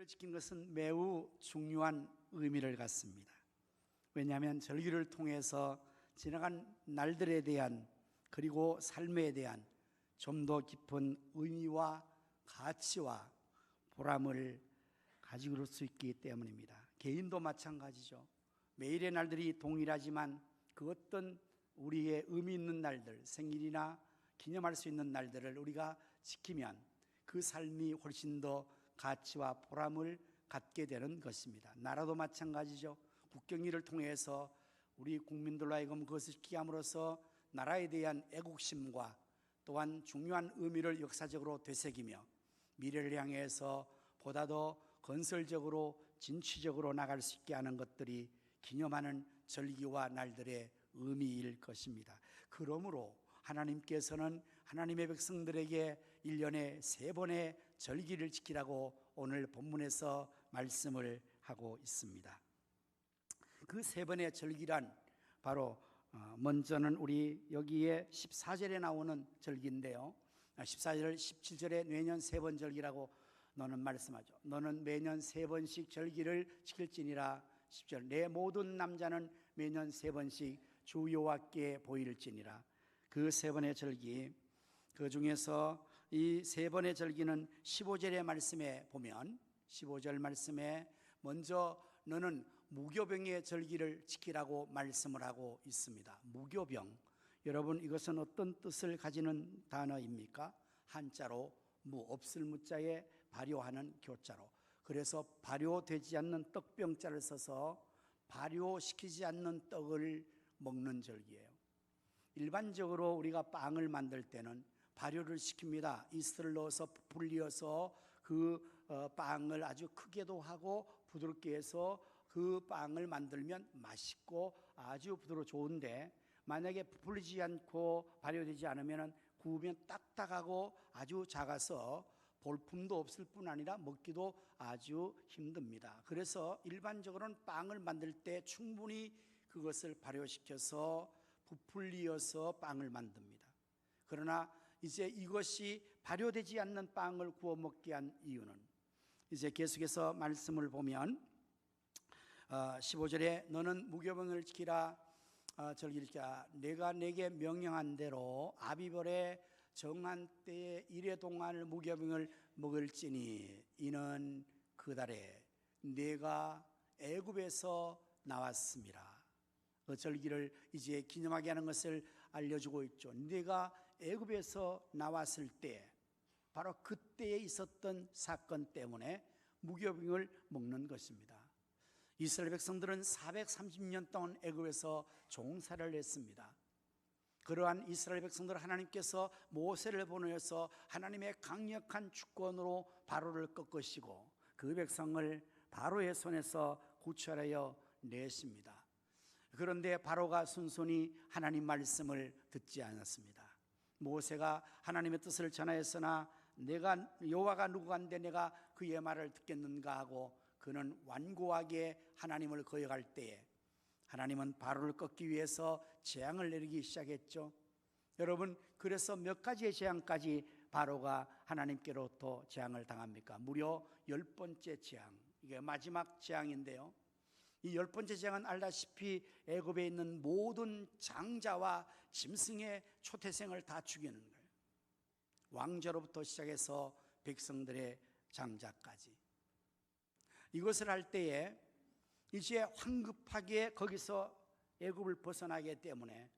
절기를 지킨 것은 매우 중요한 의미를 갖습니다. 왜냐하면 절기를 통해서 지나간 날들에 대한 그리고 삶에 대한 좀 더 깊은 의미와 가치와 보람을 가지고 올 수 있기 때문입니다. 개인도 마찬가지죠. 매일의 날들이 동일하지만 그 어떤 우리의 의미 있는 날들, 생일이나 기념할 수 있는 날들을 우리가 지키면 그 삶이 훨씬 더 가치와 보람을 갖게 되는 것입니다. 나라도 마찬가지죠. 국경일을 통해서 우리 국민들로 하여금 그것을 지키게 함으로써 나라에 대한 애국심과 또한 중요한 의미를 역사적으로 되새기며 미래를 향해서 보다 더 건설적으로 진취적으로 나갈 수 있게 하는 것들이 기념하는 절기와 날들의 의미일 것입니다. 그러므로 하나님께서는 하나님의 백성들에게 1년에 3번의 절기를 지키라고 오늘 본문에서 말씀을 하고 있습니다. 그 3번의 절기란 바로 먼저는 우리 여기에 14절에 나오는 절기인데요, 14절 17절에 매년 3번 절기라고 너는 말씀하죠. 너는 매년 3번씩 절기를 지킬지니라. 10절 내 모든 남자는 매년 3번씩 주 여호와께 보일지니라. 그 3번의 절기, 그 중에서 이 3번의 절기는 15절의 말씀에 보면 15절 말씀에 먼저 너는 무교병의 절기를 지키라고 말씀을 하고 있습니다. 무교병, 여러분 이것은 어떤 뜻을 가지는 단어입니까? 한자로 무, 없을 무자에 발효하는 교자로, 그래서 발효되지 않는 떡병자를 써서 발효시키지 않는 떡을 먹는 절기예요. 일반적으로 우리가 빵을 만들 때는 발효를 시킵니다. 이스트를 넣어서 불려서 그 빵을 아주 크게도 하고 부드럽게 해서 그 빵을 만들면 맛있고 아주 부드러워 좋은데, 만약에 부풀리지 않고 발효되지 않으면 구우면 딱딱하고 아주 작아서 볼품도 없을 뿐 아니라 먹기도 아주 힘듭니다. 그래서 일반적으로는 빵을 만들 때 충분히 그것을 발효시켜서 부풀리어서 빵을 만듭니다. 그러나 이제 이것이 발효되지 않는 빵을 구워 먹게 한 이유는, 이제 계속해서 말씀을 보면 15절에 너는 무교병을 지키라. 절기를 지키라. 내가 내게 명령한 대로 아비벌의 정한 때에 이래 동안을 무교병을 먹을지니 이는 그 달에 내가 애굽에서 나왔습니다. 그 절기를 이제 기념하게 하는 것을 알려주고 있죠. 내가 애굽에서 나왔을 때, 바로 그때에 있었던 사건 때문에 무교병을 먹는 것입니다. 이스라엘 백성들은 430년 동안 애굽에서 종살이를 했습니다. 그러한 이스라엘 백성들을 하나님께서 모세를 보내서 하나님의 강력한 주권으로 바로를 꺾으시고 그 백성을 바로의 손에서 구출하여 내십니다. 그런데 바로가 순순히 하나님 말씀을 듣지 않았습니다. 모세가 하나님의 뜻을 전하였으나 내가 여호와가 누구간데 내가 그의 말을 듣겠는가 하고 그는 완고하게 하나님을 거역할 때에 하나님은 바로를 꺾기 위해서 재앙을 내리기 시작했죠. 여러분, 그래서 몇 가지의 재앙까지 바로가 하나님께로부터 재앙을 당합니까? 무려 10번째 재앙, 이게 마지막 재앙인데요, 이 10번째 재앙은 알다시피 애굽에 있는 모든 장자와 짐승의 초태생을 다 죽이는 거예요. 왕자로부터 시작해서 백성들의 장자까지. 이것을 할 때에 이제 황급하게 거기서 애굽을 벗어나기 때문에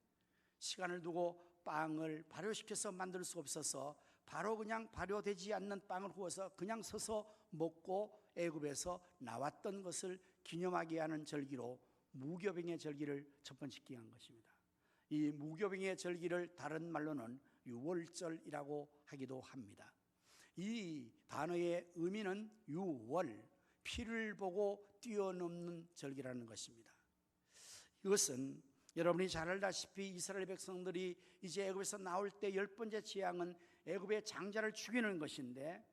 시간을 두고 빵을 발효시켜서 만들 수 없어서 바로 그냥 발효되지 않는 빵을 구워서 그냥 서서 먹고 애굽에서 나왔던 것을 기념하게 하는 절기로 무교병의 절기를 첫 번째 기한 것입니다. 이 무교병의 절기를 다른 말로는 유월절이라고 하기도 합니다. 이 단어의 의미는 유월, 피를 보고 뛰어넘는 절기라는 것입니다. 이것은 여러분이 잘 알다시피 이스라엘 백성들이 이제 애굽에서 나올 때 10번째 재앙은 애굽의 장자를 죽이는 것인데,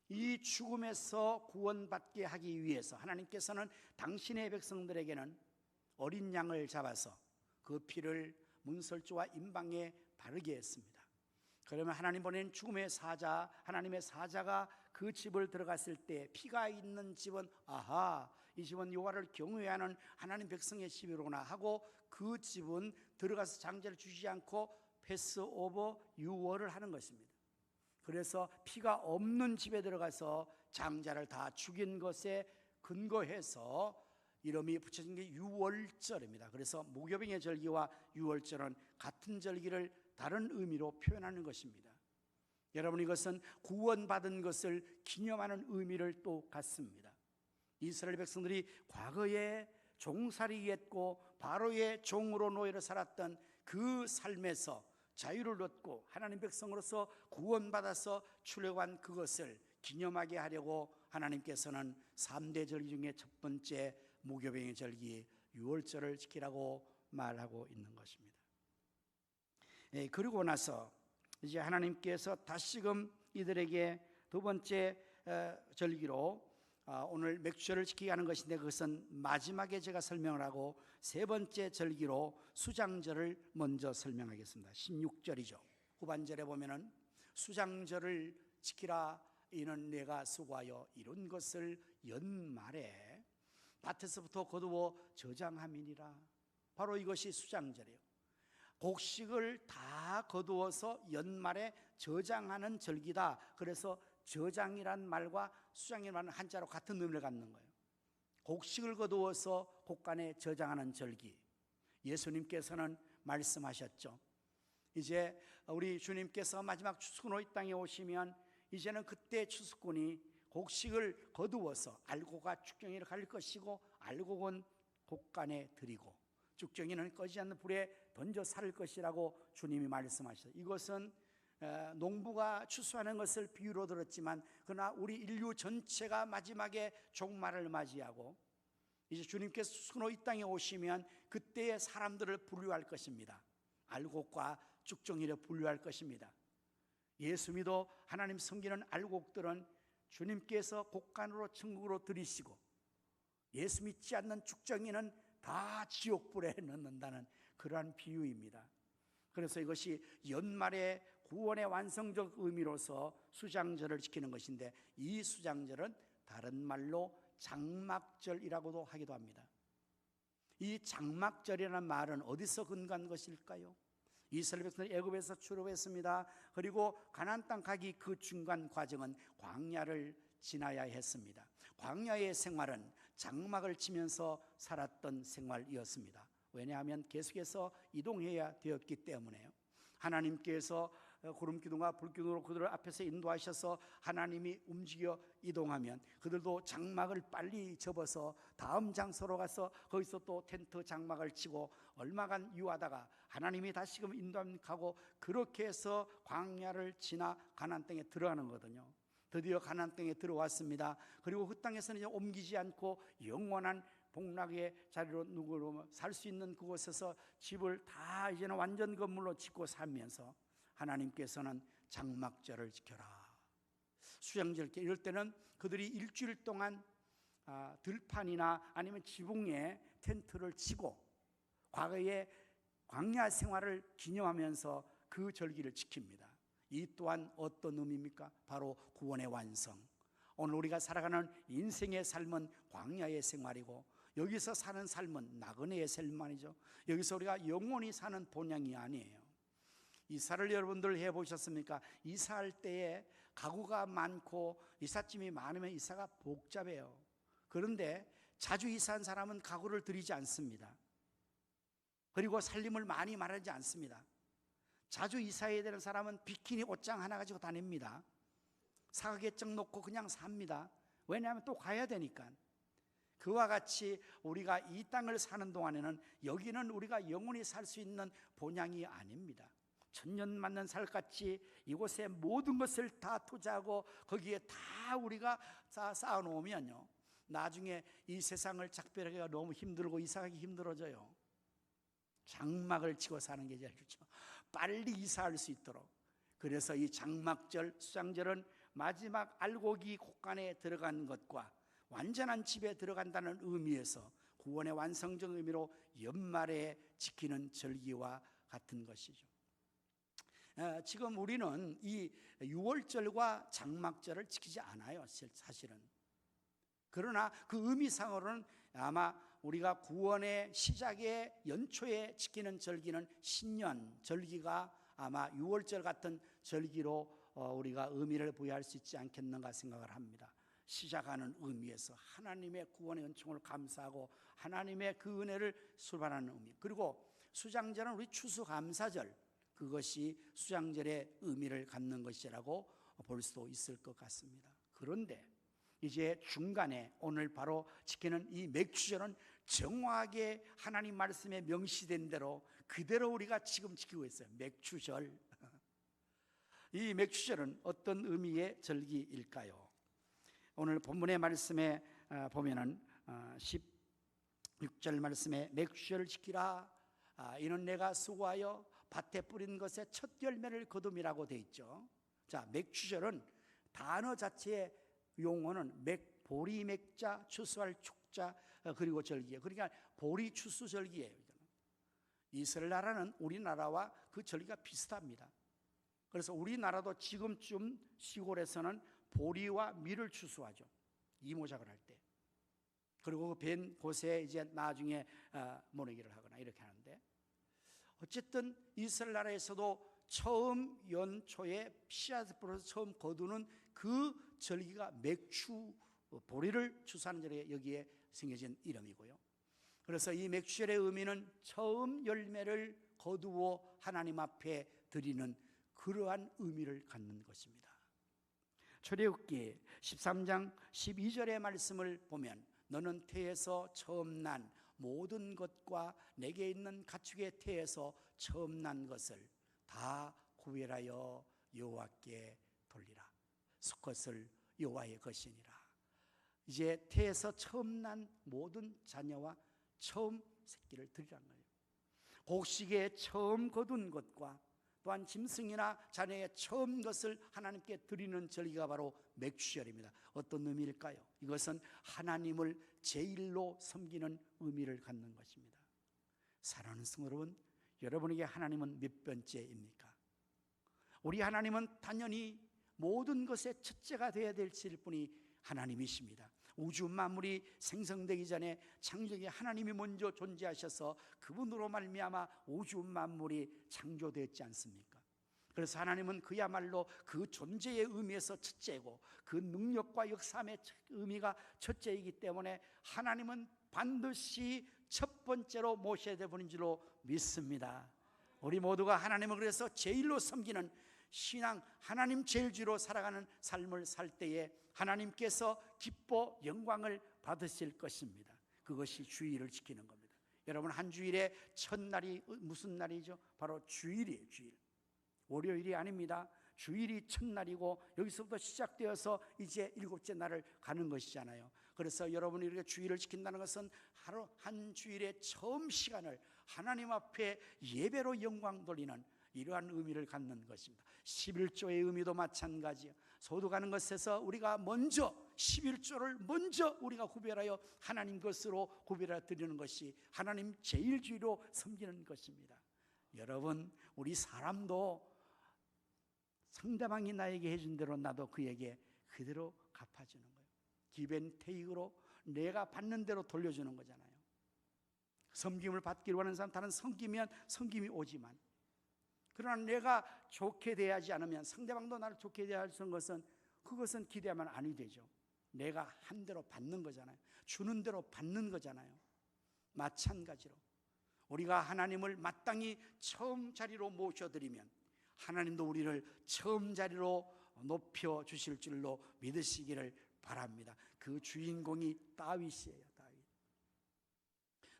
이 죽음에서 구원받게 하기 위해서 하나님께서는 당신의 백성들에게는 어린 양을 잡아서 그 피를 문설주와 임방에 바르게 했습니다. 그러면 하나님 보낸 죽음의 사자, 하나님의 사자가 그 집을 들어갔을 때 피가 있는 집은 아하, 이 집은 여호와를 경외하는 하나님 백성의 집이로구나 하고 그 집은 들어가서 장자를 주지 않고 패스오버 유월을 하는 것입니다. 그래서 피가 없는 집에 들어가서 장자를 다 죽인 것에 근거해서 이름이 붙여진 게 유월절입니다. 그래서 무교병의 절기와 유월절은 같은 절기를 다른 의미로 표현하는 것입니다. 여러분, 이것은 구원받은 것을 기념하는 의미를 또 갖습니다. 이스라엘 백성들이 과거에 종살이했고 바로의 종으로 노예로 살았던 그 삶에서 자유를 얻고 하나님 백성으로서 구원받아서 출애굽한 그것을 기념하게 하려고 하나님께서는 3대 절기 중에 첫 번째 무교병의 절기 유월절을 지키라고 말하고 있는 것입니다. 그리고 나서 이제 하나님께서 다시금 이들에게 두 번째 절기로 오늘 맥주절을 지키게 하는 것인데, 그것은 마지막에 제가 설명을 하고 세 번째 절기로 수장절을 먼저 설명하겠습니다. 16절이죠. 후반절에 보면은 수장절을 지키라, 이는 내가 수고하여 이룬 것을 연말에 밭에서부터 거두어 저장함이니라. 바로 이것이 수장절이에요. 곡식을 다 거두어서 연말에 저장하는 절기다. 그래서 저장이란 말과 수장이라는 말은 한자로 같은 의미를 갖는 거예요. 곡식을 거두어서 곡간에 저장하는 절기. 예수님께서는 말씀하셨죠. 이제 우리 주님께서 마지막 추수꾼으로 이 땅에 오시면 이제는 그때 추수꾼이 곡식을 거두어서 알곡과 쭉정이를 갈릴 것이고 알곡은 곡간에 드리고 쭉정이는 꺼지지 않는 불에 던져 살 것이라고 주님이 말씀하셨어요. 이것은 농부가 추수하는 것을 비유로 들었지만, 그러나 우리 인류 전체가 마지막에 종말을 맞이하고 이제 주님께서 추수꾼으로 이 땅에 오시면 그때의 사람들을 분류할 것입니다. 알곡과 쭉정이를 분류할 것입니다. 예수 믿어 하나님 섬기는 알곡들은 주님께서 곡간으로 천국으로 들이시고, 예수 믿지 않는 쭉정이는 다 지옥불에 넣는다는 그러한 비유입니다. 그래서 이것이 연말의 구원의 완성적 의미로서 수장절을 지키는 것인데, 이 수장절은 다른 말로 장막절이라고도 하기도 합니다. 이 장막절이라는 말은 어디서 근거한 것일까요? 이스라엘 백성들이 애굽에서 출애굽했습니다. 그리고 가나안 땅 가기 그 중간 과정은 광야를 지나야 했습니다. 광야의 생활은 장막을 치면서 살았던 생활이었습니다. 왜냐하면 계속해서 이동해야 되었기 때문에요. 하나님께서 구름기둥과 불기둥으로 그들 앞에서 인도하셔서 하나님이 움직여 이동하면 그들도 장막을 빨리 접어서 다음 장소로 가서 거기서 또 텐트 장막을 치고 얼마간 유하다가 하나님이 다시금 인도하고, 그렇게 해서 광야를 지나 가나안 땅에 들어가는 거거든요. 드디어 가나안 땅에 들어왔습니다. 그리고 그 땅에서는 이제 옮기지 않고 영원한 복락의 자리로 누구로 살 수 있는 그곳에서 집을 다 이제는 완전 건물로 짓고 살면서 하나님께서는 장막절을 지켜라, 수장절, 이럴 때는 그들이 일주일 동안 들판이나 아니면 지붕에 텐트를 치고 과거의 광야 생활을 기념하면서 그 절기를 지킵니다. 이 또한 어떤 의미입니까? 바로 구원의 완성. 오늘 우리가 살아가는 인생의 삶은 광야의 생활이고, 여기서 사는 삶은 나그네의 삶만이죠. 여기서 우리가 영원히 사는 본향이 아니에요. 이사를 여러분들 해보셨습니까? 이사할 때에 가구가 많고 이삿짐이 많으면 이사가 복잡해요. 그런데 자주 이사한 사람은 가구를 들이지 않습니다. 그리고 살림을 많이 말하지 않습니다. 자주 이사해야 되는 사람은 비키니 옷장 하나 가지고 다닙니다. 사각개정 놓고 그냥 삽니다. 왜냐하면 또 가야 되니까. 그와 같이 우리가 이 땅을 사는 동안에는 여기는 우리가 영원히 살 수 있는 본향이 아닙니다. 천년만년 살같이 이곳에 모든 것을 다 투자하고 거기에 다 우리가 쌓아놓으면요, 나중에 이 세상을 작별하기가 너무 힘들고 이사하기 힘들어져요. 장막을 치고 사는 게 제일 좋죠. 빨리 이사할 수 있도록. 그래서 이 장막절, 수장절은 마지막 알곡이 곡간에 들어간 것과 완전한 집에 들어간다는 의미에서 구원의 완성적 의미로 연말에 지키는 절기와 같은 것이죠. 지금 우리는 이 유월절과 장막절을 지키지 않아요, 사실은. 그러나 그 의미상으로는 아마 우리가 구원의 시작의 연초에 지키는 절기는 신년 절기가 아마 유월절 같은 절기로 우리가 의미를 부여할 수 있지 않겠는가 생각을 합니다. 시작하는 의미에서 하나님의 구원의 은총을 감사하고 하나님의 그 은혜를 수반하는 의미, 그리고 수장절은 우리 추수감사절, 그것이 수장절의 의미를 갖는 것이라고 볼 수도 있을 것 같습니다. 그런데 이제 중간에 오늘 바로 지키는 이 맥주절은 정확하게 하나님 말씀에 명시된 대로 그대로 우리가 지금 지키고 있어요. 맥주절. 이 맥주절은 어떤 의미의 절기일까요? 오늘 본문의 말씀에 보면은 16절 말씀에 맥주절을 지키라. 이는 내가 수고하여 밭에 뿌린 것의 첫 열매를 거둠이라고 되어 있죠. 자, 맥주절은 단어 자체의 용어는 보리 맥자, 추수할 축자, 그리고 절기예요. 그러니까 보리 추수 절기예요. 이스라엘 나라는 우리나라와 그 절기가 비슷합니다. 그래서 우리나라도 지금쯤 시골에서는 보리와 밀을 추수하죠. 이모작을 할 때. 그리고 그 벤 곳에 이제 나중에 모내기를 하거나 이렇게 하는데, 어쨌든 이스라엘 나라에서도 처음 연초에 씨앗을 뿌려서 처음 거두는 그 절기가 맥주, 보리를 추수하는 절에 여기에 생겨진 이름이고요. 그래서 이 맥주절의 의미는 처음 열매를 거두어 하나님 앞에 드리는 그러한 의미를 갖는 것입니다. 출애굽기 13장 12절의 말씀을 보면 너는 태에서 처음 난 모든 것과 내게 있는 가축의 태에서 처음 난 것을 다 구별하여 여호와께 돌리라. 수컷을 여호와의 것이니라. 이제 태에서 처음 난 모든 자녀와 처음 새끼를 드리라는 거예요. 곡식에 처음 거둔 것과 또한 짐승이나 자녀의 처음 것을 하나님께 드리는 절기가 바로 맥주절입니다. 어떤 의미일까요? 이것은 하나님을 제일로 섬기는 의미를 갖는 것입니다. 사랑하는 성도 여러분, 여러분에게 하나님은 몇 번째입니까? 우리 하나님은 당연히 모든 것의 첫째가 되어야 될 분이 하나님이십니다. 우주 만물이 생성되기 전에 창조에 하나님이 먼저 존재하셔서 그분으로 말미암아 우주 만물이 창조되었지 않습니까? 그래서 하나님은 그야말로 그 존재의 의미에서 첫째고 그 능력과 역사함의 의미가 첫째이기 때문에 하나님은 반드시 첫 번째로 모셔야 될 분인 줄로 믿습니다. 우리 모두가 하나님을 그래서 제일로 섬기는 신앙, 하나님 제일주로 살아가는 삶을 살 때에 하나님께서 기뻐 영광을 받으실 것입니다. 그것이 주일을 지키는 겁니다. 여러분, 한 주일의 첫날이 무슨 날이죠? 바로 주일이에요. 주일. 월요일이 아닙니다. 주일이 첫날이고 여기서부터 시작되어서 이제 일곱째 날을 가는 것이잖아요. 그래서 여러분이 이렇게 주일을 지킨다는 것은 하루 한 주일의 처음 시간을 하나님 앞에 예배로 영광 돌리는 이러한 의미를 갖는 것입니다. 11조의 의미도 마찬가지예요. 소득하는 것에서 우리가 먼저 11조를 먼저 우리가 구별하여 하나님 것으로 구별하여 드리는 것이 하나님 제일주의로 섬기는 것입니다. 여러분, 우리 사람도 상대방이 나에게 해준 대로 나도 그에게 그대로 갚아주는 거예요. 기브앤테이크로 내가 받는 대로 돌려주는 거잖아요. 섬김을 받기를 원하는 사람, 다른 섬기면 섬김이 오지만, 그러나 내가 좋게 대하지 않으면 상대방도 나를 좋게 대할 수 있는 것은 그것은 기대하면 아니 되죠. 내가 한 대로 받는 거잖아요. 주는 대로 받는 거잖아요. 마찬가지로 우리가 하나님을 마땅히 처음 자리로 모셔드리면 하나님도 우리를 처음 자리로 높여주실 줄로 믿으시기를 바랍니다. 그 주인공이 다윗이에요.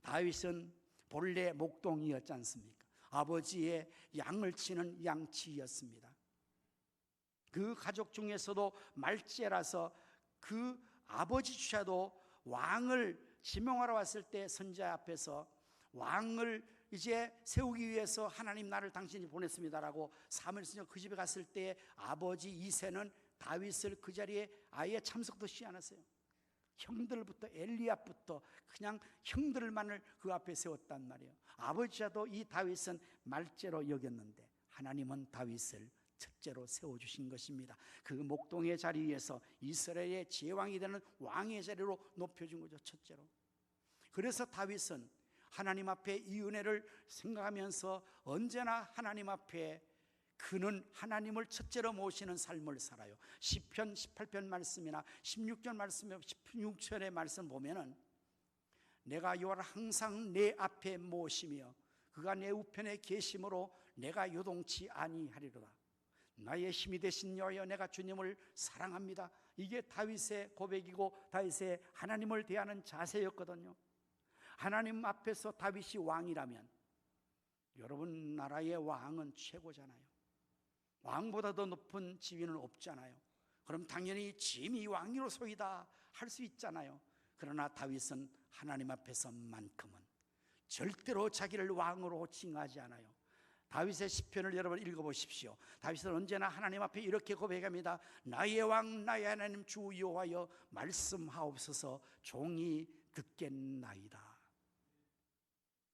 다윗은 본래 목동이었지 않습니까? 아버지의 양을 치는 양치였습니다. 그 가족 중에서도 말제라서 그 아버지조차도 왕을 지명하러 왔을 때 선지자 앞에서 왕을 이제 세우기 위해서 하나님 나를 당신이 보냈습니다라고 사무엘서 그 집에 갔을 때 아버지 이새는 다윗을 그 자리에 아예 참석도 하지 않았어요. 형들부터 엘리압부터 그냥 형들만을 그 앞에 세웠단 말이에요. 아버지와도 이 다윗은 말죄로 여겼는데 하나님은 다윗을 첫째로 세워주신 것입니다. 그 목동의 자리에서 이스라엘의 제왕이 되는 왕의 자리로 높여준 거죠. 첫째로. 그래서 다윗은 하나님 앞에 이 은혜를 생각하면서 언제나 하나님 앞에 그는 하나님을 첫째로 모시는 삶을 살아요. 시편 18편 말씀이나 16절 말씀, 16절의 말씀 보면은 내가 여호와를 항상 내 앞에 모시며 그가 내 우편에 계심으로 내가 요동치 아니하리로다. 나의 힘이 되신 여호와여, 내가 주님을 사랑합니다. 이게 다윗의 고백이고 다윗의 하나님을 대하는 자세였거든요. 하나님 앞에서 다윗이 왕이라면 여러분, 나라의 왕은 최고잖아요. 왕보다 더 높은 지위는 없잖아요. 그럼 당연히 짐이 왕이로소이다 할 수 있잖아요. 그러나 다윗은 하나님 앞에서만큼은 절대로 자기를 왕으로 칭하지 않아요. 다윗의 시편을 여러분 읽어보십시오. 다윗은 언제나 하나님 앞에 이렇게 고백합니다. 나의 왕 나의 하나님 주 여호와여, 말씀하옵소서, 종이 듣겠나이다.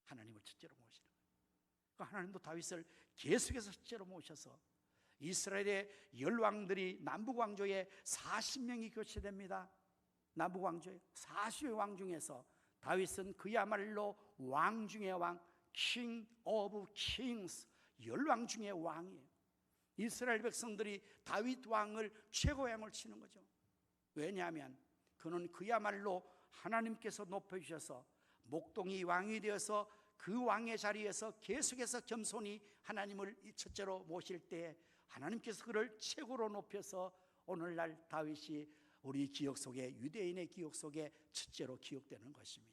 하나님을 첫째로 모시는 거예요. 하나님도 다윗을 계속해서 첫째로 모셔서 이스라엘의 열왕들이 남북왕조에 40명이 교체됩니다. 남북왕조에 40의 왕 중에서 다윗은 그야말로 왕 중의 왕, King of Kings, 열왕 중의 왕이에요. 이스라엘 백성들이 다윗 왕을 최고의 왕을 치는 거죠. 왜냐하면 그는 그야말로 하나님께서 높여주셔서 목동이 왕이 되어서 그 왕의 자리에서 계속해서 겸손히 하나님을 첫째로 모실 때 하나님께서 그를 최고로 높여서 오늘날 다윗이 우리 기억 속에, 유대인의 기억 속에 첫째로 기억되는 것입니다.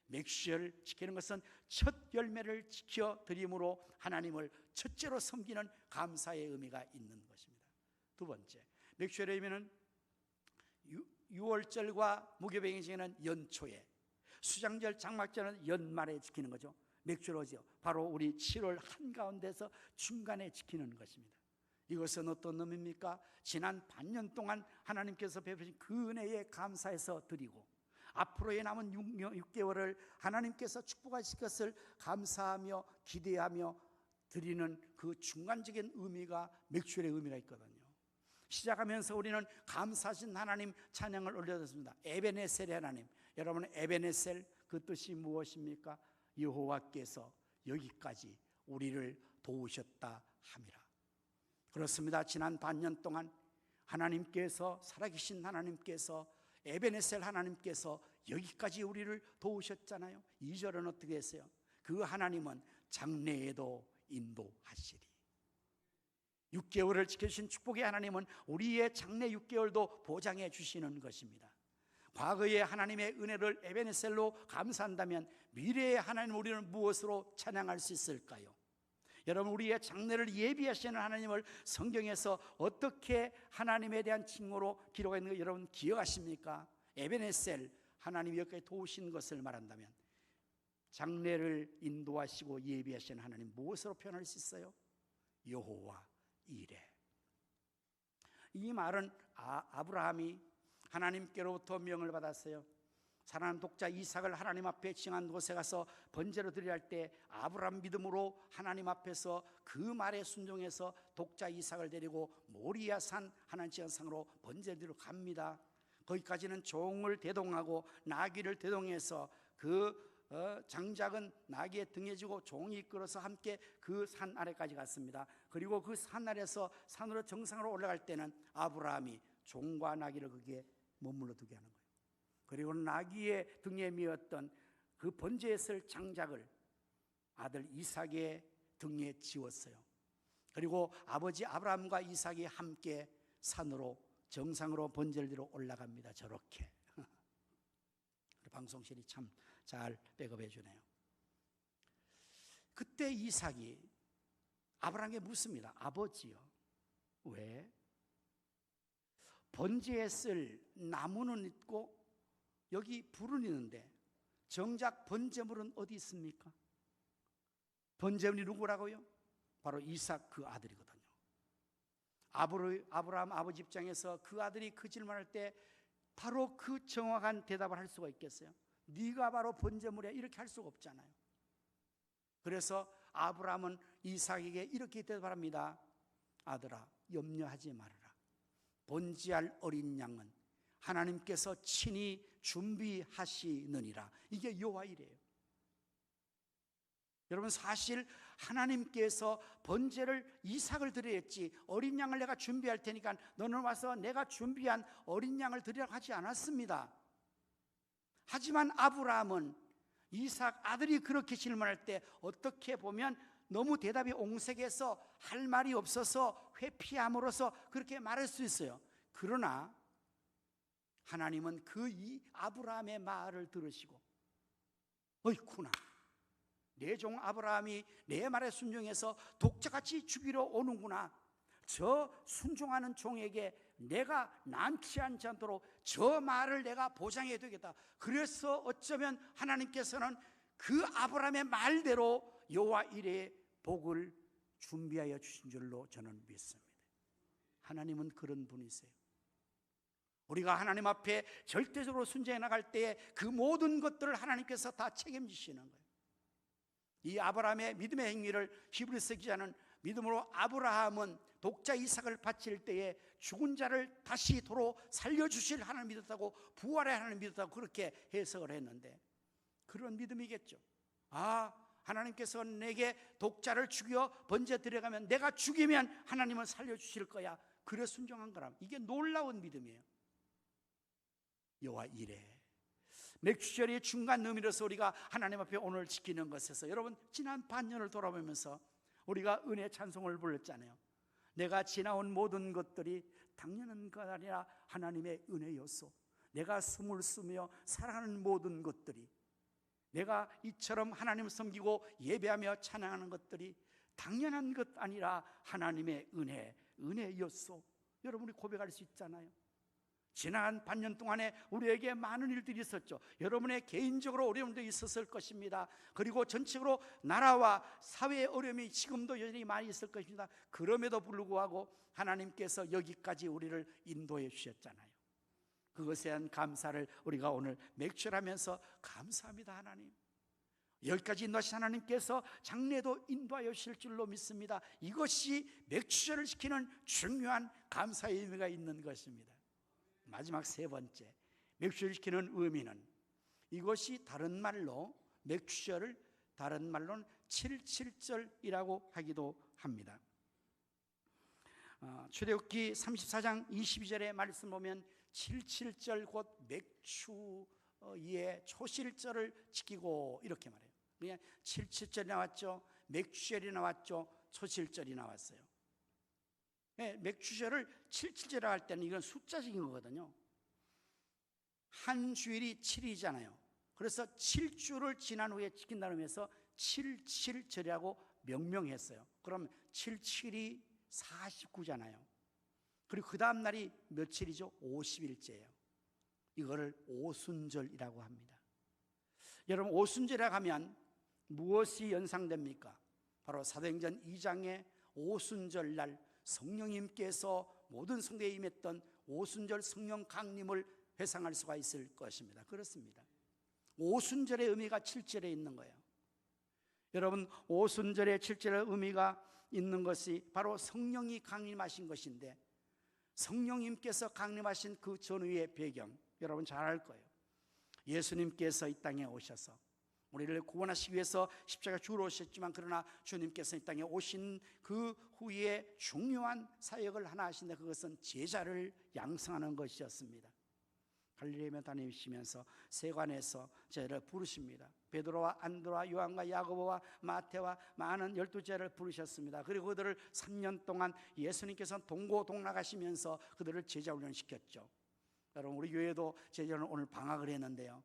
맥시얼을 지키는 것은 첫 열매를 지켜드림으로 하나님을 첫째로 섬기는 감사의 의미가 있는 것입니다. 두 번째, 맥시얼의 의미는 유월절과 무교병일절에는 연초에, 수장절, 장막절은 연말에 지키는 거죠. 맥주로지요. 바로 우리 7월 한가운데서 중간에 지키는 것입니다. 이것은 어떤 의미입니까? 지난 반년 동안 하나님께서 베푸신 그 은혜에 감사해서 드리고 앞으로의 남은 6개월을 하나님께서 축복하실 것을 감사하며 기대하며 드리는 그 중간적인 의미가 맥주의 의미가 있거든요. 시작하면서 우리는 감사하신 하나님 찬양을 올려드렸습니다. 에베네셀의 하나님. 여러분, 에베네셀 그 뜻이 무엇입니까? 여호와께서 여기까지 우리를 도우셨다 함이라. 그렇습니다. 지난 반년 동안 하나님께서, 살아계신 하나님께서, 에베네셀 하나님께서 여기까지 우리를 도우셨잖아요. 2절은 어떻게 했어요? 그 하나님은 장래에도 인도하시리. 6개월을 지켜주신 축복의 하나님은 우리의 장래 6개월도 보장해 주시는 것입니다. 과거의 하나님의 은혜를 에베네셀로 감사한다면 미래의 하나님 우리는 무엇으로 찬양할 수 있을까요? 여러분, 우리의 장래를 예비하시는 하나님을 성경에서 어떻게 하나님에 대한 칭호로 기록했는가 여러분 기억하십니까? 에베네셀, 하나님이 여기까지 도우신 것을 말한다면 장래를 인도하시고 예비하시는 하나님 무엇으로 표현할 수 있어요? 여호와 이레. 이 말은 아브라함이 하나님께로부터 명을 받았어요. 사랑하는 독자 이삭을 하나님 앞에 징한 곳에 가서 번제로 드리려 할 때 아브라함 믿음으로 하나님 앞에서 그 말에 순종해서 독자 이삭을 데리고 모리아산 하나님 지은 산으로 번제를 드리러 갑니다. 거기까지는 종을 대동하고 나귀를 대동해서 그 장작은 나귀의 등에 지고 종이 이끌어서 함께 그 산 아래까지 갔습니다. 그리고 그 산 아래에서 산으로 정상으로 올라갈 때는 아브라함이 종과 나귀를 거기에 머물러 두게 하는 거예요. 그리고 나귀의 등에 메었던 그 번제했을 장작을 아들 이삭의 등에 지웠어요. 그리고 아버지 아브라함과 이삭이 함께 산으로 정상으로 번제를 드리러 올라갑니다. 저렇게 방송실이 참 잘 백업해 주네요. 그때 이삭이 아브라함에게 묻습니다. 아버지요, 왜? 번제했을 나무는 있고 여기 불은 있는데 정작 번제물은 어디 있습니까? 번제물이 누구라고요? 바로 이삭 그 아들이거든요. 아브라함 아버지 입장에서 그 아들이 그 질문할 때 바로 그 정확한 대답을 할 수가 있겠어요? 네가 바로 번제물이야 이렇게 할 수가 없잖아요. 그래서 아브라함은 이삭에게 이렇게 대답합니다. 아들아, 염려하지 말아라. 번제할 어린 양은 하나님께서 친히 준비하시느니라. 이게 여호와 이레요. 여러분, 사실 하나님께서 번제를 이삭을 드려야지 어린 양을 내가 준비할 테니까 너는 와서 내가 준비한 어린 양을 드리라고 하지 않았습니다. 하지만 아브라함은 이삭 아들이 그렇게 질문할 때 어떻게 보면 너무 대답이 옹색해서 할 말이 없어서 회피함으로써 그렇게 말할 수 있어요. 그러나 하나님은 이 아브라함의 말을 들으시고 어이쿠나, 내 종 아브라함이 내 말에 순종해서 독자같이 죽이러 오는구나. 저 순종하는 종에게 내가 난치 않도록 저 말을 내가 보장해야 되겠다. 그래서 어쩌면 하나님께서는 그 아브라함의 말대로 여호와 이레의 복을 준비하여 주신 줄로 저는 믿습니다. 하나님은 그런 분이세요. 우리가 하나님 앞에 절대적으로 순종해 나갈 때에 그 모든 것들을 하나님께서 다 책임지시는 거예요. 이 아브라함의 믿음의 행위를 히브리서 기자는 믿음으로 아브라함은 독자 이삭을 바칠 때에 죽은 자를 다시 도로 살려주실 하나님 믿었다고, 부활의 하나님 믿었다고 그렇게 해석을 했는데, 그런 믿음이겠죠. 하나님께서 내게 독자를 죽여 번제 드려가면 내가 죽이면 하나님은 살려주실 거야. 그래 순종한 거라. 이게 놀라운 믿음이에요. 여호와 이레. 맥주절의 중간 의미로서 우리가 하나님 앞에 오늘 지키는 것에서, 여러분, 지난 반년을 돌아보면서 우리가 은혜 찬송을 불렀잖아요. 내가 지나온 모든 것들이 당연한 것 아니라 하나님의 은혜였소. 내가 숨을 쉬며 살아가는 모든 것들이, 내가 이처럼 하나님을 섬기고 예배하며 찬양하는 것들이 당연한 것 아니라 하나님의 은혜였소. 여러분, 우리 고백할 수 있잖아요. 지난 반년 동안에 우리에게 많은 일들이 있었죠. 여러분의 개인적으로 어려움도 있었을 것입니다. 그리고 전체적으로 나라와 사회의 어려움이 지금도 여전히 많이 있을 것입니다. 그럼에도 불구하고 하나님께서 여기까지 우리를 인도해 주셨잖아요. 그것에 대한 감사를 우리가 오늘 맥주하면서 감사합니다. 하나님, 여기까지 인도하신 하나님께서 장래도 인도하여 주실 줄로 믿습니다. 이것이 맥주절을 지키는 중요한 감사의 의미가 있는 것입니다. 마지막 세 번째, 맥주절을 지키는 의미는, 이것이 다른 말로, 맥주절을 다른 말로는 77절이라고 하기도 합니다. 출애굽기 34장 22절의 말씀 보면 77절 곧 맥주의 초실절을 지키고 이렇게 말해요. 그냥 77절이 나왔죠, 맥주절이 나왔죠, 초실절이 나왔어요. 맥주절을 77절이라고 할 때는 이건 숫자적인 거거든요. 한 주일이 7이잖아요. 그래서 7주를 지난 후에 지킨다는 의미에서 77절이라고 명명했어요. 그럼 77이 49잖아요. 그리고 그 다음 날이 며칠이죠? 50일째예요. 이거를 오순절이라고 합니다. 여러분, 오순절이라고 하면 무엇이 연상됩니까? 바로 사도행전 2장의 오순절날 성령님께서 모든 성도에 임했던 오순절 성령 강림을 회상할 수가 있을 것입니다. 그렇습니다. 오순절의 의미가 7절에 있는 거예요. 여러분, 오순절의 7절의 의미가 있는 것이 바로 성령이 강림하신 것인데, 성령님께서 강림하신 그 전후의 배경, 여러분 잘 알 거예요. 예수님께서 이 땅에 오셔서 우리를 구원하시기 위해서 십자가 죽으러 오셨지만, 그러나 주님께서 이 땅에 오신 그 후에 중요한 사역을 하나 하신데, 그것은 제자를 양성하는 것이었습니다. 갈릴리에 다니시면서 세관에서 제자를 부르십니다. 베드로와 안드로와 요한과 야고보와 마태와 많은 12제자를 부르셨습니다. 그리고 그들을 3년 동안 예수님께서 동고동락하시면서 그들을 제자 훈련시켰죠. 여러분, 우리 교회도 제자훈련 오늘 방학을 했는데요,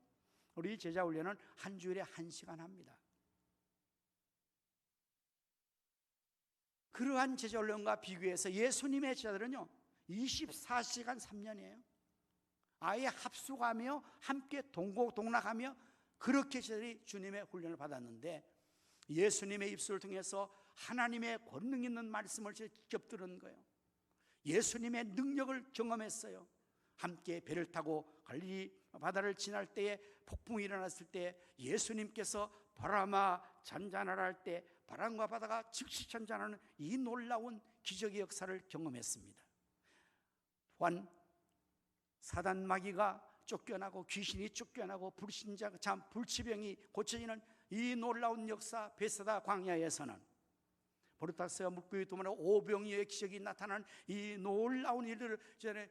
우리 제자 훈련은 한 주일에 1시간 합니다. 그러한 제자 훈련과 비교해서 예수님의 제자들은요 24시간 3년이에요. 아예 합숙하며 함께 동고동락하며 그렇게 제자들이 주님의 훈련을 받았는데, 예수님의 입술을 통해서 하나님의 권능 있는 말씀을 직접 들은 거예요. 예수님의 능력을 경험했어요. 함께 배를 타고 갈릴리 바다를 지날 때에 폭풍이 일어났을 때 예수님께서 바람아 잔잔하라 할 때 바람과 바다가 즉시 천전하는 이 놀라운 기적의 역사를 경험했습니다. 또한 사단 마귀가 쫓겨나고 귀신이 쫓겨나고 불신자 참 불치병이 고쳐지는 이 놀라운 역사, 베세다 광야에서는 보르닥스와 물고기 두마리 오병이어의 기적이 나타나는 이 놀라운 일들을 전에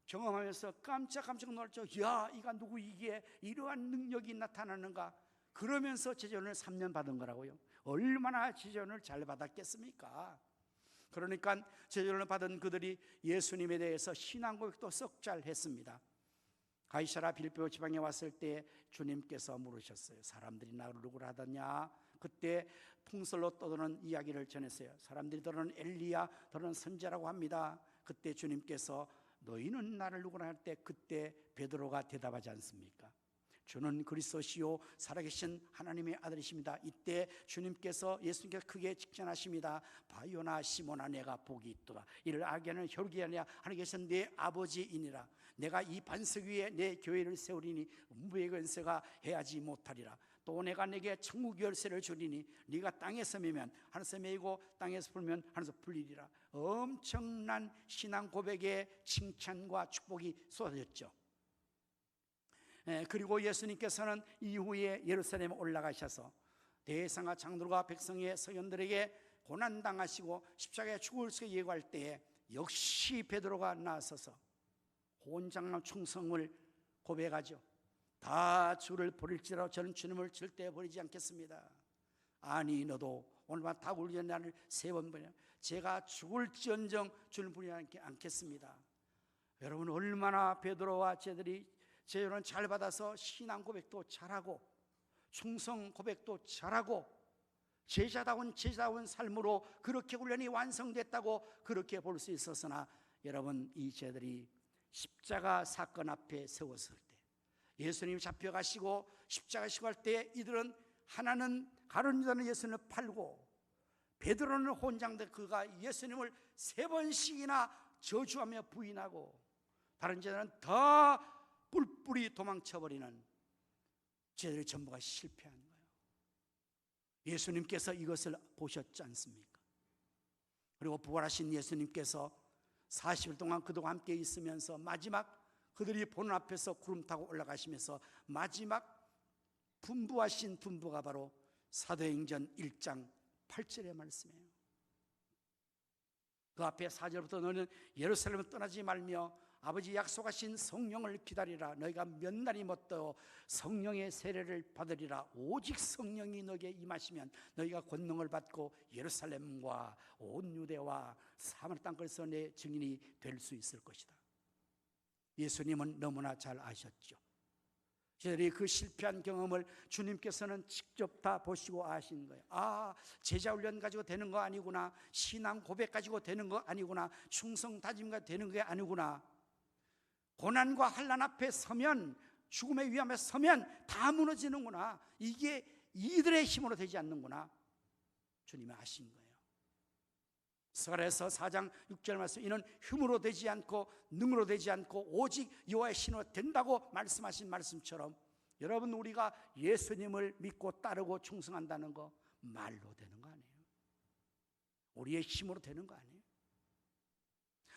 경험하면서 깜짝 놀랐죠. 야, 이가 누구 이게 이러한 능력이 나타나는가. 그러면서 제자훈련을 3년 받은 거라고요. 얼마나 제자훈련을 잘 받았겠습니까? 그러니까 제자훈련을 받은 그들이 예수님에 대해서 신앙 고백도 썩 잘 했습니다. 가이사랴 빌립보 지방에 왔을 때 주님께서 물으셨어요. 사람들이 나를 누구라 하더냐? 그때 풍설로 떠도는 이야기를 전했어요. 사람들이 너는 엘리야, 너는 선지자라고 합니다. 그때 주님께서 너희는 나를 누구라 할 때 그때 베드로가 대답하지 않습니까? 주는 그리스도시요 살아계신 하나님의 아들이십니다. 이때 주님께서 예수님께서 크게 직전하십니다. 바요나 시몬아, 내가 복이 있도다. 이를 알게는 혈육이 아니라 하나님 계신 내 아버지이니라. 내가 이 반석 위에 내 교회를 세우리니 음부의 권세가 해하지 못하리라. 또 내가 내게 천국 열쇠를 주리니 네가 땅에서 매면 하늘에서 매이고 땅에서 풀면 하늘에서 풀리리라. 엄청난 신앙 고백의 칭찬과 축복이 쏟아졌죠. 그리고 예수님께서는 이후에 예루살렘에 올라가셔서 대성과 장로들과 백성의 서견들에게 고난당하시고 십자가에 죽을 수 예고할 때에 역시 베드로가 나서서 혼장난 충성을 고백하죠. 다 주를 버릴지라도 저는 주님을 절대 버리지 않겠습니다. 아니 너도 오늘만 다 울기 전에 나를 3번 버려. 제가 죽을지언정 주를 버리지 않겠습니다. 여러분, 얼마나 베드로와 제자들이 제자훈련 잘 받아서 신앙 고백도 잘하고 충성 고백도 잘하고 제자다운 삶으로 그렇게 훈련이 완성됐다고 그렇게 볼 수 있었으나, 여러분, 이 제자들이 십자가 사건 앞에 세웠을 때, 예수님이 잡혀가시고 십자가 시고할 때 이들은 하나는 가룟 유다는 예수님을 팔고 베드로는 혼장돼 그가 예수님을 3번씩이나 저주하며 부인하고 다른 제자들은 다 뿔뿔이 도망쳐버리는 제자들의 전부가 실패한 거예요. 예수님께서 이것을 보셨지 않습니까? 그리고 부활하신 예수님께서 40일 동안 그들과 함께 있으면서 마지막 그들이 보는 앞에서 구름 타고 올라가시면서 마지막 분부하신 분부가 바로 사도행전 1장 8절의 말씀이에요. 그 앞에 4절부터 너는 예루살렘을 떠나지 말며 아버지 약속하신 성령을 기다리라. 너희가 몇 날이 못되어 성령의 세례를 받으리라. 오직 성령이 너에게 임하시면 너희가 권능을 받고 예루살렘과 온 유대와 사마리아 땅끝에서 내 증인이 될 수 있을 것이다. 예수님은 너무나 잘 아셨죠. 저희들이 그 실패한 경험을 주님께서는 직접 다 보시고 아신 거예요. 아, 제자 훈련 가지고 되는 거 아니구나. 신앙 고백 가지고 되는 거 아니구나. 충성 다짐 가지고 되는 게 아니구나. 고난과 환난 앞에 서면, 죽음의 위험에 서면 다 무너지는구나. 이게 이들의 힘으로 되지 않는구나. 주님이 아신 거예요. 스가랴서 4장 6절 말씀, 이는 힘으로 되지 않고 능으로 되지 않고 오직 여호와의 신으로 된다고 말씀하신 말씀처럼, 여러분, 우리가 예수님을 믿고 따르고 충성한다는 거 말로 되는 거 아니에요. 우리의 힘으로 되는 거 아니에요.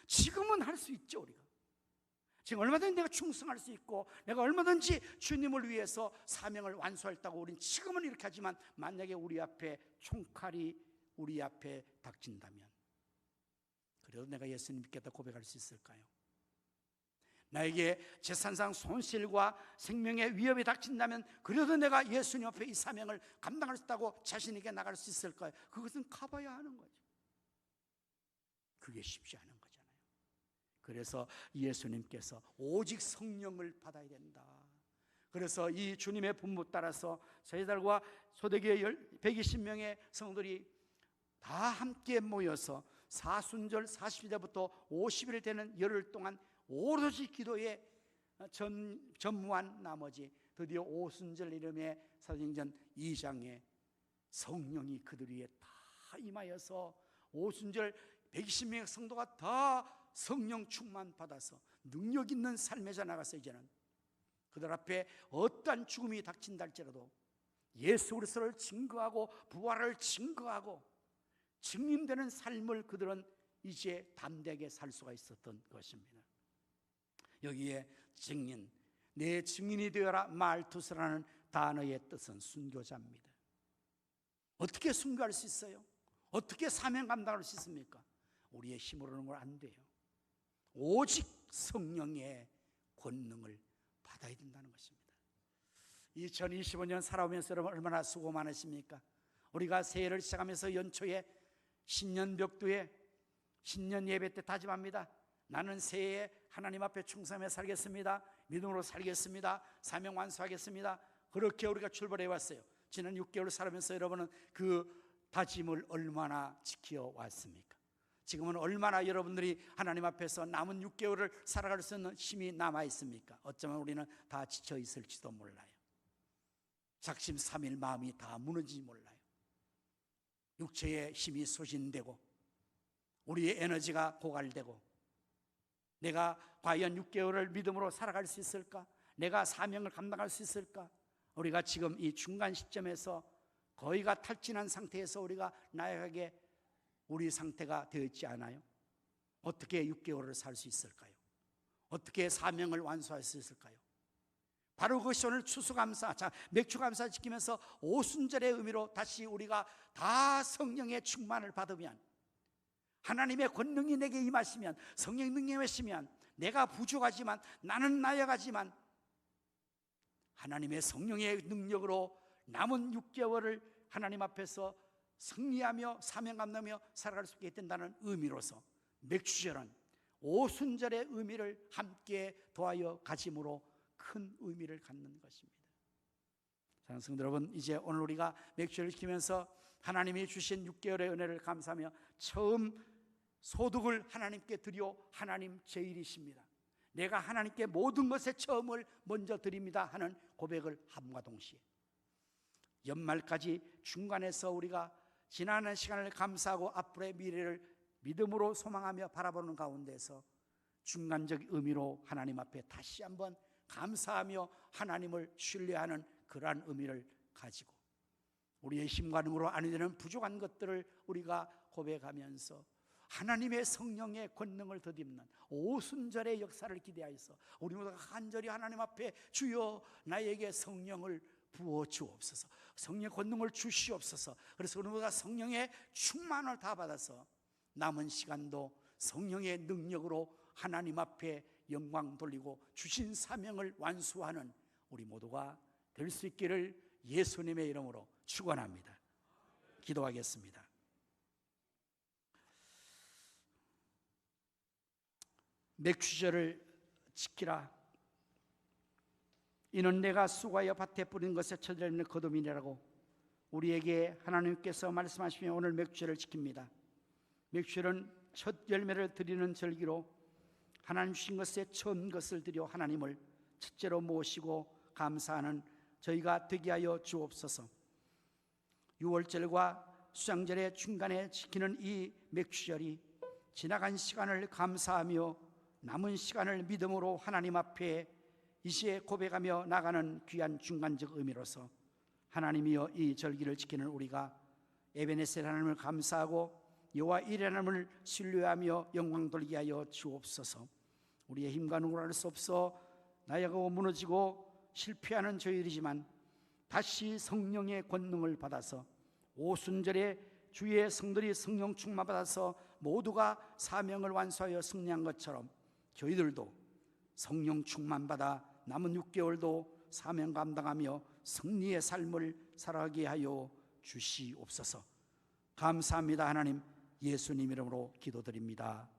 지금은 할 수 있죠. 우리가 지금 얼마든지 내가 충성할 수 있고 내가 얼마든지 주님을 위해서 사명을 완수했다고 우리는 지금은 이렇게 하지만, 만약에 우리 앞에 총칼이 우리 앞에 닥친다면 그래도 내가 예수님 믿겠다 고백할 수 있을까요? 나에게 재산상 손실과 생명의 위협이 닥친다면 그래도 내가 예수님 앞에 이 사명을 감당할 수 있다고 자신 있게 나갈 수 있을까요? 그것은 가봐야 하는 거죠. 그게 쉽지 않은 거잖아요. 그래서 예수님께서 오직 성령을 받아야 된다. 그래서 이 주님의 분부 따라서 제자들과 소대교회 120명의 성도들이 다 함께 모여서 사순절 40일부터 50일 되는 열흘 동안 오로지 기도에 전무한 나머지 드디어 오순절 이름의 사도행전 2장에 성령이 그들 위에 다 임하여서 오순절 120명의 성도가 다 성령 충만 받아서 능력 있는 삶에 나가서 이제는 그들 앞에 어떠한 죽음이 닥친다 할지라도 예수 그리스도를 증거하고 부활을 증거하고 증인되는 삶을 그들은 이제 담대하게 살 수가 있었던 것입니다. 여기에 증인, 내 증인이 되어라 말투스라는 단어의 뜻은 순교자입니다. 어떻게 순교할 수 있어요? 어떻게 사명 감당할 수 있습니까? 우리의 힘으로는 안 돼요. 오직 성령의 권능을 받아야 된다는 것입니다. 2025년 살아오면서 여러분 얼마나 수고 많으십니까? 우리가 새해를 시작하면서 연초에 신년 벽두에 신년 예배 때 다짐합니다. 나는 새해에 하나님 앞에 충성하며 살겠습니다. 믿음으로 살겠습니다. 사명 완수하겠습니다. 그렇게 우리가 출발해 왔어요. 지난 6개월 살아면서 여러분은 그 다짐을 얼마나 지켜왔습니까? 지금은 얼마나 여러분들이 하나님 앞에서 남은 6개월을 살아갈 수 있는 힘이 남아 있습니까? 어쩌면 우리는 다 지쳐 있을지도 몰라요. 작심삼일 마음이 다 무너지지 몰라요. 육체의 힘이 소진되고 우리의 에너지가 고갈되고 내가 과연 6개월을 믿음으로 살아갈 수 있을까? 내가 사명을 감당할 수 있을까? 우리가 지금 이 중간 시점에서 거의가 탈진한 상태에서 우리가 나약하게 우리 상태가 되어 있지 않아요? 어떻게 6개월을 살 수 있을까요? 어떻게 사명을 완수할 수 있을까요? 바로 그것이 오늘 추수감사, 맥주감사 지키면서 오순절의 의미로 다시 우리가 다 성령의 충만을 받으면, 하나님의 권능이 내게 임하시면, 성령의 능력이 임하시면, 내가 부족하지만, 나는 나약하지만 하나님의 성령의 능력으로 남은 6개월을 하나님 앞에서 승리하며 사명 감당하며 살아갈 수 있게 된다는 의미로서 맥주절은 오순절의 의미를 함께 더하여 가짐으로 큰 의미를 갖는 것입니다. 사랑하는 성도 여러분, 이제 오늘 우리가 맥주를 지키면서 하나님이 주신 6개월의 은혜를 감사하며 처음 소득을 하나님께 드려 하나님 제일이십니다. 내가 하나님께 모든 것의 처음을 먼저 드립니다 하는 고백을 함과 동시에 연말까지 중간에서 우리가 지나는 시간을 감사하고 앞으로의 미래를 믿음으로 소망하며 바라보는 가운데서 중간적 의미로 하나님 앞에 다시 한번 감사하며 하나님을 신뢰하는 그러한 의미를 가지고 우리의 힘과 능으로 아니 되는 부족한 것들을 우리가 고백하면서 하나님의 성령의 권능을 덧입는 오순절의 역사를 기대하여서 우리 모두가 간절히 하나님 앞에 주여 나에게 성령을 부어 주옵소서, 성령의 권능을 주시옵소서. 그래서 우리 모두가 성령의 충만을 다 받아서 남은 시간도 성령의 능력으로 하나님 앞에 영광 돌리고 주신 사명을 완수하는 우리 모두가 될 수 있기를 예수님의 이름으로 축원합니다. 기도하겠습니다. 맥주절을 지키라. 이는 내가 수고하여 밭에 뿌린 것에 쳐들어있는 거둠이라고 우리에게 하나님께서 말씀하시며 오늘 맥주절을 지킵니다. 맥주절은 첫 열매를 드리는 절기로 하나님 주신 것에 처음 것을 드려 하나님을 첫째로 모시고 감사하는 저희가 되게 하여 주옵소서. 6월절과 수장절의 중간에 지키는 이 맥주절이 지나간 시간을 감사하며 남은 시간을 믿음으로 하나님 앞에 이제 고백하며 나가는 귀한 중간적 의미로서 하나님이여 이 절기를 지키는 우리가 에베네셀 하나님을 감사하고 여호와 이레 하나님을 신뢰하며 영광 돌리게 하여 주옵소서. 우리의 힘과 능으로 할 수 없어 나약하고 무너지고 실패하는 저희들이지만 다시 성령의 권능을 받아서 오순절에 주의 성들이 성령 충만 받아서 모두가 사명을 완수하여 승리한 것처럼 저희들도 성령 충만 받아 남은 6개월도 사명 감당하며 승리의 삶을 살아가게 하여 주시옵소서. 감사합니다. 하나님, 예수님 이름으로 기도드립니다.